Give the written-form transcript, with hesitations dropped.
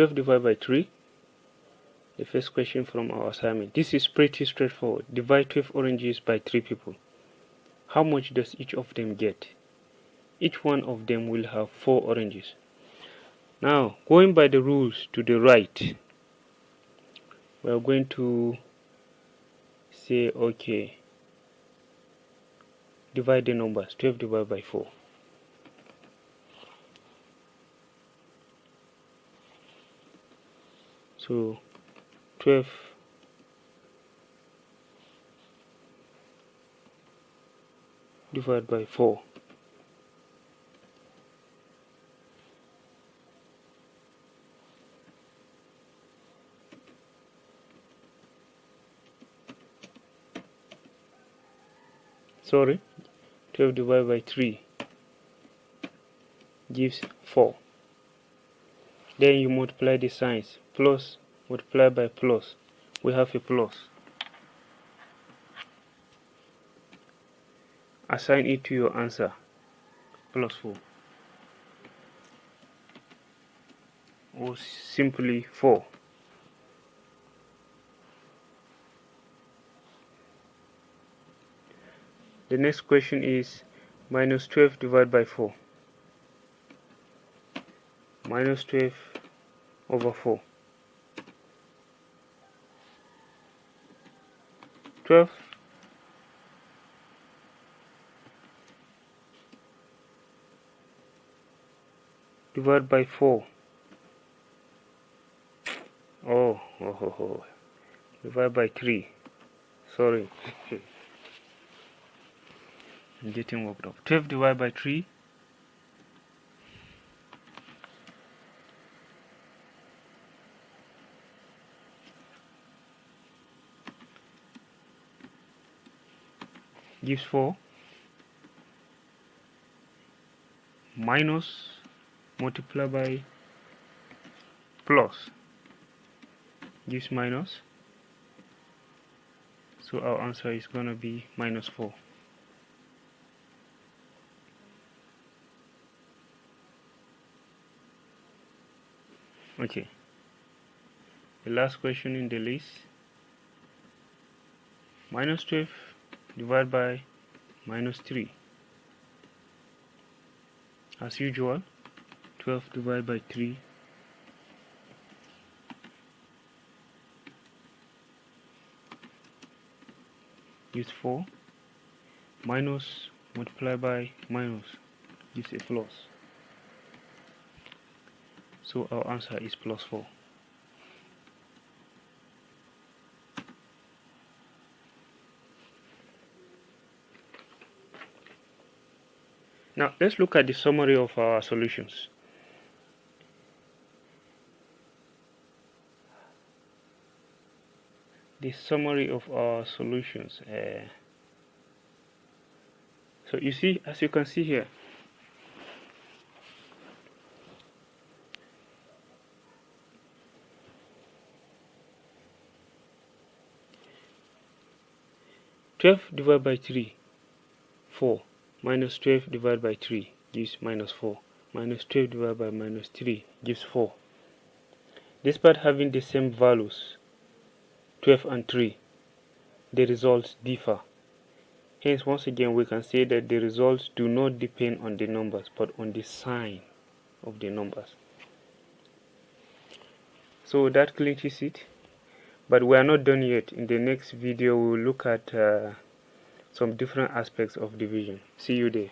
12 divided by 3. The first question from our assignment. This is pretty straightforward. Divide 12 oranges by 3 people. How much does each of them get? Each one of them will have 4 oranges. Now, going by the rules to the right, we are going to say, okay, divide the numbers. 12 divided by 4. So 12 divided by 4. Sorry, 12 divided by 3 gives 4. Then you multiply the signs. Plus multiplied by plus. We have a plus. Assign it to your answer. Plus 4. Or simply 4. The next question is minus 12 divided by 4. Minus 12 over 4. 12 divided by 4. Divided by 3. Sorry. I'm getting worked up. 12 divided by 3. Gives 4. Minus multiply by plus gives minus. So our answer is going to be minus 4. Okay. The last question in the list. Minus 12 divided by minus 3. As usual, 12 divided by 3 gives 4. Minus multiplied by minus gives a plus. So our answer is plus 4. Now let's look at the summary of our solutions. The summary of our solutions. So you see, as you can see here, (12 divided by 3, 4. Minus 12 divided by 3 gives minus 4. Minus 12 divided by minus 3 gives 4. Despite having the same values, 12 and 3, the results differ. Hence, once again, we can say that the results do not depend on the numbers, but on the sign of the numbers. So that clinches it. But we are not done yet. In the next video, we will look at some different aspects of division. See you there.